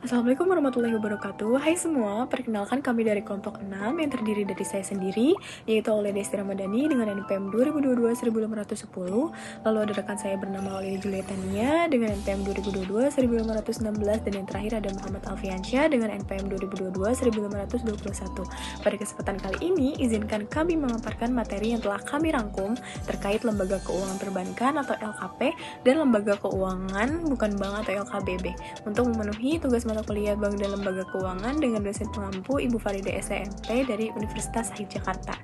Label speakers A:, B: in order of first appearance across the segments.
A: Assalamualaikum warahmatullahi wabarakatuh. Hai semua, perkenalkan kami dari kelompok 6 yang terdiri dari saya sendiri, yaitu Aulia Desti Ramadhani dengan NPM 2022-1510. Lalu ada rekan saya bernama Aulia Julietania dengan NPM 2022-1516, dan yang terakhir ada Muhammad Alfiansyah dengan NPM 2022-1521. Pada kesempatan kali ini, izinkan kami memaparkan materi yang telah kami rangkum terkait Lembaga Keuangan Perbankan atau LKP dan Lembaga Keuangan Bukan Bank atau LKBB untuk memenuhi tugas mata kuliah Bank dan Lembaga Keuangan dengan dosen pengampu Ibu Farida STMP dari Universitas Syahid Jakarta.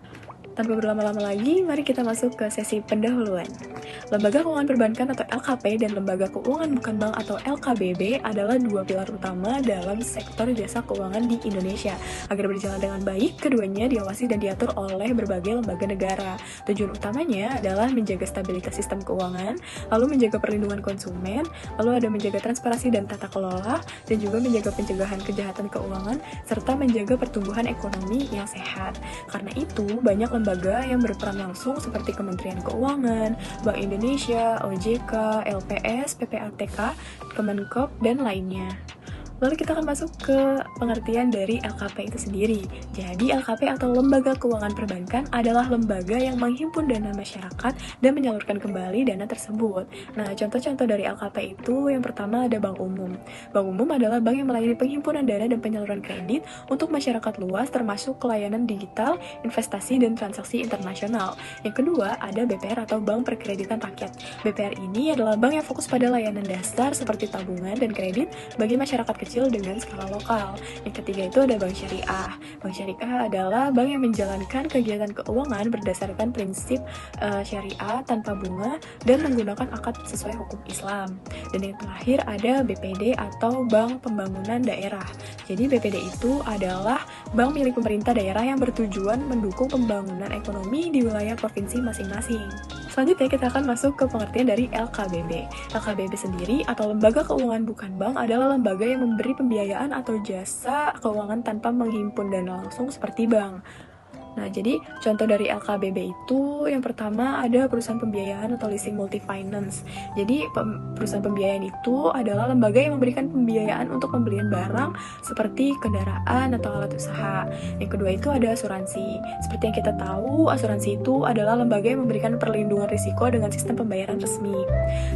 A: Tanpa berlama-lama lagi, mari kita masuk ke sesi pendahuluan. Lembaga Keuangan Perbankan atau LKP dan Lembaga Keuangan Bukan Bank atau LKBB adalah dua pilar utama dalam sektor jasa keuangan di Indonesia. Agar berjalan dengan baik, keduanya diawasi dan diatur oleh berbagai lembaga negara. Tujuan utamanya adalah menjaga stabilitas sistem keuangan, lalu menjaga perlindungan konsumen, lalu ada menjaga transparansi dan tata kelola, dan juga menjaga pencegahan kejahatan keuangan, serta menjaga pertumbuhan ekonomi yang sehat. Karena itu, banyak lembaga yang berperan langsung seperti Kementerian Keuangan, Bank Indonesia, OJK, LPS, PPATK, Kemenkop, dan lainnya. Lalu kita akan masuk ke pengertian dari LKP itu sendiri. Jadi LKP atau Lembaga Keuangan Perbankan adalah lembaga yang menghimpun dana masyarakat dan menyalurkan kembali dana tersebut. Nah, contoh-contoh dari LKP itu yang pertama ada Bank Umum. Bank Umum adalah bank yang melayani penghimpunan dana dan penyaluran kredit untuk masyarakat luas termasuk layanan digital, investasi, dan transaksi internasional. Yang kedua ada BPR atau Bank Perkreditan Rakyat. BPR ini adalah bank yang fokus pada layanan dasar seperti tabungan dan kredit bagi masyarakat kecil dengan skala lokal. Yang ketiga itu ada Bank Syariah. Bank Syariah adalah bank yang menjalankan kegiatan keuangan berdasarkan prinsip syariah tanpa bunga dan menggunakan akad sesuai hukum Islam. Dan yang terakhir ada BPD atau Bank Pembangunan Daerah. Jadi BPD itu adalah bank milik pemerintah daerah yang bertujuan mendukung pembangunan ekonomi di wilayah provinsi masing-masing. Selanjutnya kita akan masuk ke pengertian dari LKBB. LKBB sendiri atau Lembaga Keuangan Bukan Bank adalah lembaga yang memberi pembiayaan atau jasa keuangan tanpa menghimpun dana langsung seperti bank. Nah, jadi contoh dari LKBB itu yang pertama ada perusahaan pembiayaan atau leasing multi-finance. Jadi perusahaan pembiayaan itu adalah lembaga yang memberikan pembiayaan untuk pembelian barang seperti kendaraan atau alat usaha. Yang kedua itu ada asuransi. Seperti yang kita tahu, asuransi itu adalah lembaga yang memberikan perlindungan risiko dengan sistem pembayaran resmi.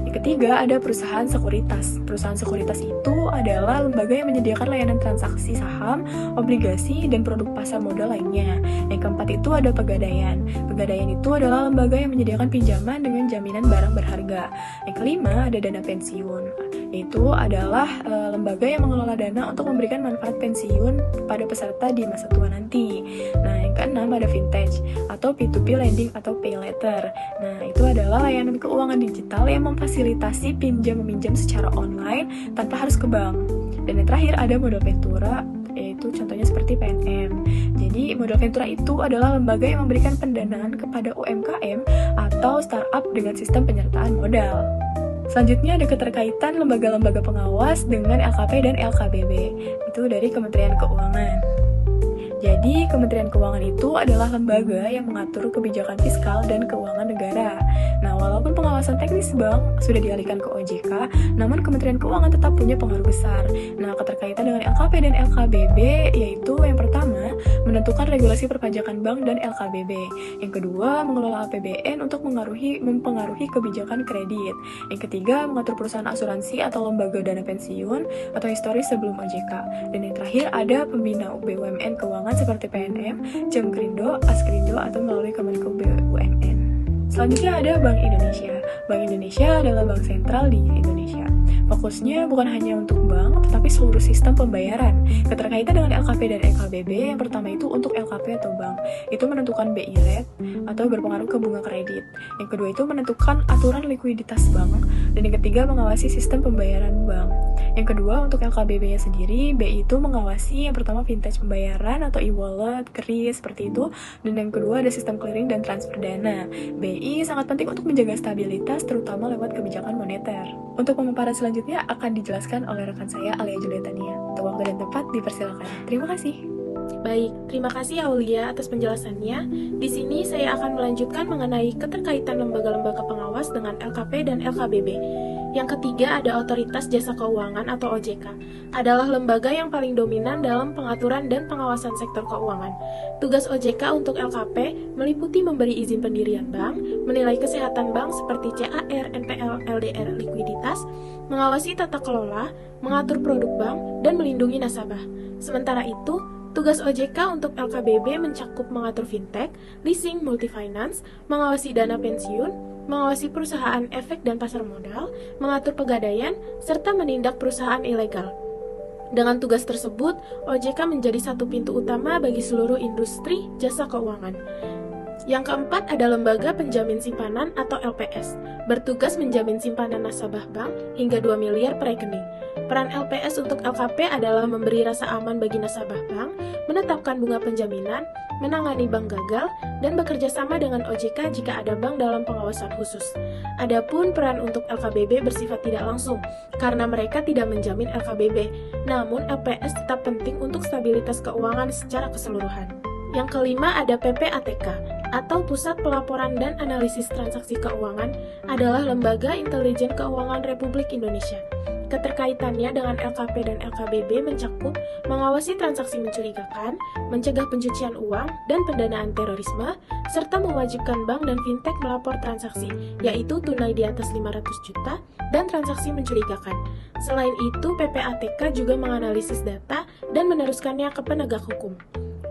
A: Yang ketiga ada perusahaan sekuritas. Perusahaan sekuritas itu adalah lembaga yang menyediakan layanan transaksi saham, obligasi, dan produk pasar modal lainnya. Yang keempat itu ada pegadaian. Pegadaian itu adalah lembaga yang menyediakan pinjaman dengan jaminan barang berharga. Yang kelima ada dana pensiun. Itu adalah lembaga yang mengelola dana untuk memberikan manfaat pensiun pada peserta di masa tua nanti. Nah, yang keenam ada vintage atau P2P lending atau pay later. Nah, itu adalah layanan keuangan digital yang memfasilitasi pinjam-meminjam secara online tanpa harus ke bank. Dan yang terakhir ada modal ventura, yaitu contohnya seperti PNM. Jadi modal ventura itu adalah lembaga yang memberikan pendanaan kepada UMKM atau startup dengan sistem penyertaan modal. Selanjutnya ada keterkaitan lembaga-lembaga pengawas dengan LKP dan LKBB. Itu dari Kementerian Keuangan. Jadi, Kementerian Keuangan itu adalah lembaga yang mengatur kebijakan fiskal dan keuangan negara. Nah, walaupun pengawasan teknis bank sudah dialihkan ke OJK, namun Kementerian Keuangan tetap punya pengaruh besar. Nah, keterkaitan dengan LKP dan LKBB yaitu yang pertama, menentukan regulasi perpajakan bank dan LKBB. Yang kedua, mengelola APBN untuk mempengaruhi kebijakan kredit. Yang ketiga, mengatur perusahaan asuransi atau lembaga dana pensiun atau historis sebelum OJK. Dan yang terakhir ada pembina BUMN keuangan seperti PNM, Jamkrindo, Askrindo, atau melalui Kemenko BUMN. Selanjutnya ada Bank Indonesia. Bank Indonesia adalah bank sentral di Indonesia. Fokusnya bukan hanya untuk bank, tetapi seluruh sistem pembayaran. Keterkaitan dengan LKP dan LKBB, yang pertama itu untuk LKP atau bank, itu menentukan BI rate atau berpengaruh ke bunga kredit. Yang kedua itu menentukan aturan likuiditas bank, dan yang ketiga mengawasi sistem pembayaran bank. Yang kedua untuk LKBB-nya sendiri, BI itu mengawasi yang pertama vintage pembayaran atau e-wallet, KRIS, seperti itu, dan yang kedua ada sistem clearing dan transfer dana. BI sangat penting untuk menjaga stabilitas, terutama lewat kebijakan moneter. Untuk pemaparan selanjutnya akan dijelaskan oleh rekan saya Aulia Julietania. Untuk waktu dan tempat dipersilakan. Terima kasih.
B: Baik, terima kasih Aulia atas penjelasannya. Di sini saya akan melanjutkan mengenai keterkaitan lembaga-lembaga pengawas dengan LKP dan LKBB. Yang ketiga ada Otoritas Jasa Keuangan atau OJK. Adalah lembaga yang paling dominan dalam pengaturan dan pengawasan sektor keuangan. Tugas OJK untuk LKP meliputi memberi izin pendirian bank, menilai kesehatan bank seperti CAR, NPL, LDR, likuiditas, mengawasi tata kelola, mengatur produk bank, dan melindungi nasabah. Sementara itu, tugas OJK untuk LKBB mencakup mengatur fintech, leasing, multifinance, mengawasi dana pensiun, mengawasi perusahaan efek dan pasar modal, mengatur pegadaian, serta menindak perusahaan ilegal. Dengan tugas tersebut, OJK menjadi satu pintu utama bagi seluruh industri jasa keuangan. Yang keempat ada Lembaga Penjamin Simpanan atau LPS, bertugas menjamin simpanan nasabah bank hingga 2 miliar per rekening. Peran LPS untuk LKP adalah memberi rasa aman bagi nasabah bank, menetapkan bunga penjaminan, menangani bank gagal, dan bekerja sama dengan OJK jika ada bank dalam pengawasan khusus. Adapun peran untuk LKBB bersifat tidak langsung, karena mereka tidak menjamin LKBB, namun LPS tetap penting untuk stabilitas keuangan secara keseluruhan. Yang kelima ada PPATK, atau Pusat Pelaporan dan Analisis Transaksi Keuangan, adalah lembaga intelijen keuangan Republik Indonesia. Keterkaitannya dengan LKP dan LKBB mencakup mengawasi transaksi mencurigakan, mencegah pencucian uang dan pendanaan terorisme, serta mewajibkan bank dan fintech melapor transaksi, yaitu tunai di atas 500 juta dan transaksi mencurigakan. Selain itu, PPATK juga menganalisis data dan meneruskannya ke penegak hukum.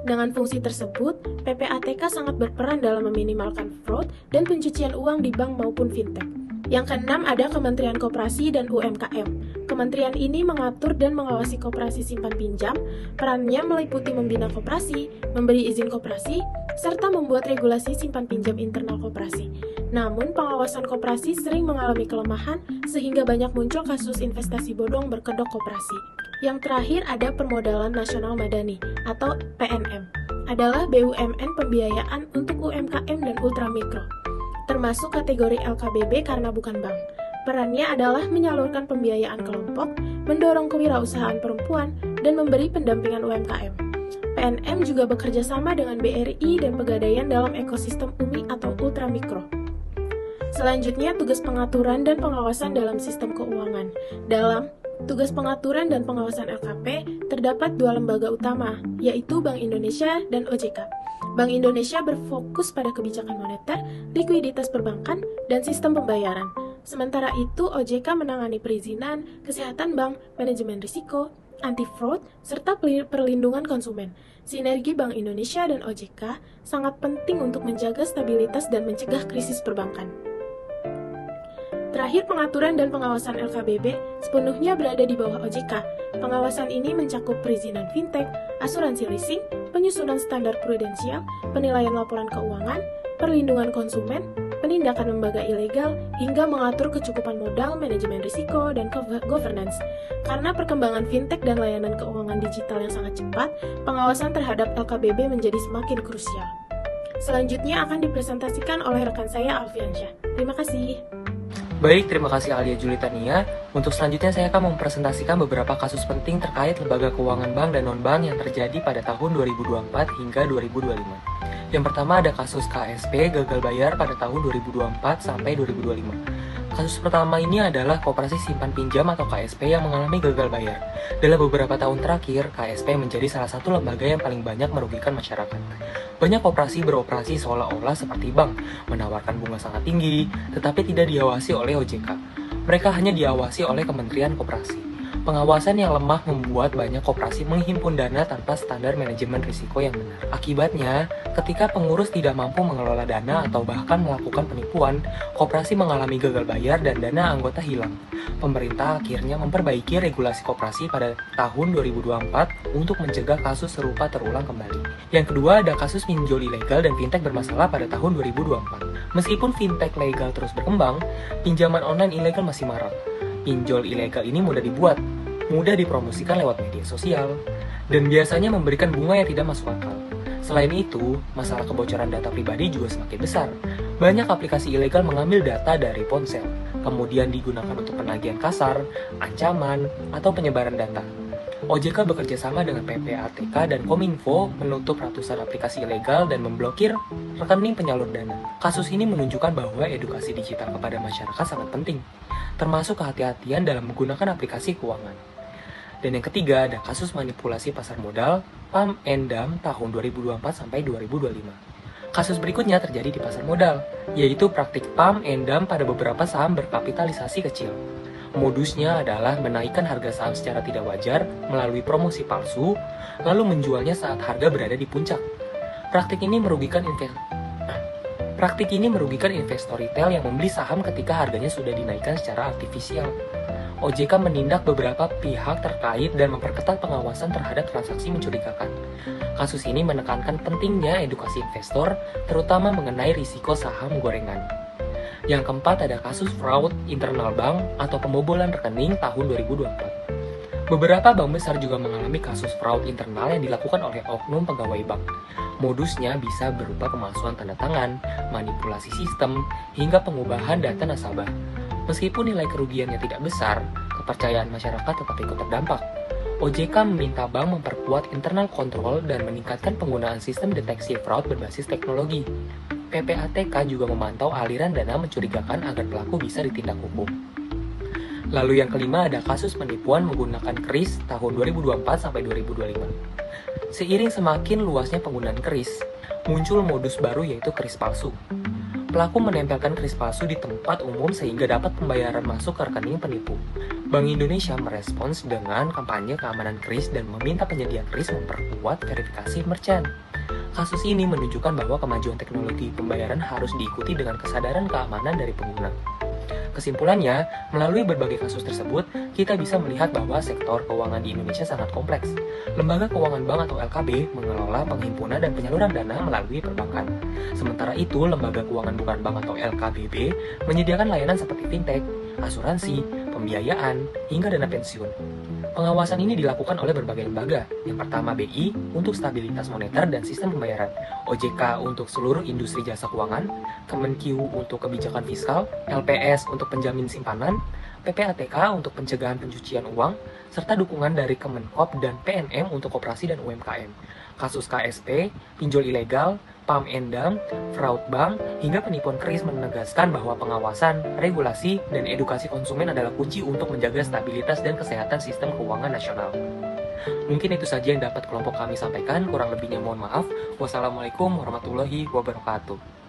B: Dengan fungsi tersebut, PPATK sangat berperan dalam meminimalkan fraud dan pencucian uang di bank maupun fintech. Yang keenam ada Kementerian Koperasi dan UMKM. Kementerian ini mengatur dan mengawasi koperasi simpan pinjam, perannya meliputi membina koperasi, memberi izin koperasi, serta membuat regulasi simpan pinjam internal koperasi. Namun, pengawasan koperasi sering mengalami kelemahan sehingga banyak muncul kasus investasi bodong berkedok koperasi. Yang terakhir ada Permodalan Nasional Madani atau PNM. Adalah BUMN pembiayaan untuk UMKM dan ultramikro. Termasuk kategori LKBB karena bukan bank. Perannya adalah menyalurkan pembiayaan kelompok, mendorong kewirausahaan perempuan, dan memberi pendampingan UMKM. PNM juga bekerja sama dengan BRI dan Pegadaian dalam ekosistem UMI atau ultramikro. Selanjutnya, tugas pengaturan dan pengawasan dalam sistem keuangan. Dalam tugas pengaturan dan pengawasan LKP, terdapat dua lembaga utama, yaitu Bank Indonesia dan OJK. Bank Indonesia berfokus pada kebijakan moneter, likuiditas perbankan, dan sistem pembayaran. Sementara itu, OJK menangani perizinan, kesehatan bank, manajemen risiko, anti-fraud, serta perlindungan konsumen. Sinergi Bank Indonesia dan OJK sangat penting untuk menjaga stabilitas dan mencegah krisis perbankan. Terakhir, pengaturan dan pengawasan LKBB sepenuhnya berada di bawah OJK. Pengawasan ini mencakup perizinan fintech, asuransi leasing, penyusunan standar prudensial, penilaian laporan keuangan, perlindungan konsumen, penindakan lembaga ilegal, hingga mengatur kecukupan modal, manajemen risiko, dan governance. Karena perkembangan fintech dan layanan keuangan digital yang sangat cepat, pengawasan terhadap LKBB menjadi semakin krusial. Selanjutnya akan dipresentasikan oleh rekan saya Alfiansyah. Terima kasih.
C: Baik, terima kasih Alia Julitania. Untuk selanjutnya saya akan mempresentasikan beberapa kasus penting terkait lembaga keuangan bank dan non-bank yang terjadi pada tahun 2024 hingga 2025. Yang pertama ada kasus KSP gagal bayar pada tahun 2024 sampai 2025. Kasus pertama ini adalah Koperasi Simpan Pinjam atau KSP yang mengalami gagal bayar. Dalam beberapa tahun terakhir, KSP menjadi salah satu lembaga yang paling banyak merugikan masyarakat. Banyak koperasi beroperasi seolah-olah seperti bank, menawarkan bunga sangat tinggi, tetapi tidak diawasi oleh OJK. Mereka hanya diawasi oleh Kementerian Koperasi. Pengawasan yang lemah membuat banyak koperasi menghimpun dana tanpa standar manajemen risiko yang benar. Akibatnya, ketika pengurus tidak mampu mengelola dana atau bahkan melakukan penipuan, koperasi mengalami gagal bayar dan dana anggota hilang. Pemerintah akhirnya memperbaiki regulasi koperasi pada tahun 2024 untuk mencegah kasus serupa terulang kembali. Yang kedua ada kasus pinjol ilegal dan fintech bermasalah pada tahun 2024. Meskipun fintech legal terus berkembang, pinjaman online ilegal masih marak. Pinjol ilegal ini mudah dibuat, mudah dipromosikan lewat media sosial, dan biasanya memberikan bunga yang tidak masuk akal. Selain itu, masalah kebocoran data pribadi juga semakin besar. Banyak aplikasi ilegal mengambil data dari ponsel, kemudian digunakan untuk penagihan kasar, ancaman, atau penyebaran data. OJK bekerja sama dengan PPATK dan Kominfo menutup ratusan aplikasi ilegal dan memblokir rekening penyalur dana. Kasus ini menunjukkan bahwa edukasi digital kepada masyarakat sangat penting, termasuk kehati-hatian dalam menggunakan aplikasi keuangan. Dan yang ketiga, ada kasus manipulasi pasar modal PAM and DAM tahun 2024 sampai 2025. Kasus berikutnya terjadi di pasar modal, yaitu praktik PAM and DAM pada beberapa saham berkapitalisasi kecil. Modusnya adalah menaikkan harga saham secara tidak wajar melalui promosi palsu, lalu menjualnya saat harga berada di puncak. Praktik ini merugikan investor retail yang membeli saham ketika harganya sudah dinaikkan secara artifisial. OJK menindak beberapa pihak terkait dan memperketat pengawasan terhadap transaksi mencurigakan. Kasus ini menekankan pentingnya edukasi investor, terutama mengenai risiko saham gorengan. Yang keempat ada kasus fraud internal bank atau pembobolan rekening tahun 2024. Beberapa bank besar juga mengalami kasus fraud internal yang dilakukan oleh oknum pegawai bank. Modusnya bisa berupa pemalsuan tanda tangan, manipulasi sistem, hingga pengubahan data nasabah. Meskipun nilai kerugiannya tidak besar, kepercayaan masyarakat tetap ikut terdampak. OJK meminta bank memperkuat internal control dan meningkatkan penggunaan sistem deteksi fraud berbasis teknologi. PPATK juga memantau aliran dana mencurigakan agar pelaku bisa ditindak hukum. Lalu yang kelima ada kasus penipuan menggunakan kris tahun 2024 sampai 2025. Seiring semakin luasnya penggunaan kris, muncul modus baru yaitu kris palsu. Pelaku menempelkan kris palsu di tempat umum sehingga dapat pembayaran masuk ke rekening penipu. Bank Indonesia merespons dengan kampanye keamanan kris dan meminta penyedia kris memperkuat verifikasi merchant. Kasus ini menunjukkan bahwa kemajuan teknologi pembayaran harus diikuti dengan kesadaran keamanan dari pengguna. Kesimpulannya, melalui berbagai kasus tersebut, kita bisa melihat bahwa sektor keuangan di Indonesia sangat kompleks. Lembaga Keuangan Bank atau LKB mengelola penghimpunan dan penyaluran dana melalui perbankan. Sementara itu, Lembaga Keuangan Bukan Bank atau LKBB menyediakan layanan seperti fintech, asuransi, pembiayaan, hingga dana pensiun. Pengawasan ini dilakukan oleh berbagai lembaga. Yang pertama BI untuk stabilitas moneter dan sistem pembayaran, OJK untuk seluruh industri jasa keuangan, Kemenq untuk kebijakan fiskal, LPS untuk penjamin simpanan, PPATK untuk pencegahan pencucian uang, serta dukungan dari Kemenkop dan PNM untuk koperasi dan UMKM. Kasus KSP, pinjol ilegal, PAM and DAM, fraud bank, hingga penipuan kris menegaskan bahwa pengawasan, regulasi, dan edukasi konsumen adalah kunci untuk menjaga stabilitas dan kesehatan sistem keuangan nasional. Mungkin itu saja yang dapat kelompok kami sampaikan, kurang lebihnya mohon maaf. Wassalamualaikum warahmatullahi wabarakatuh.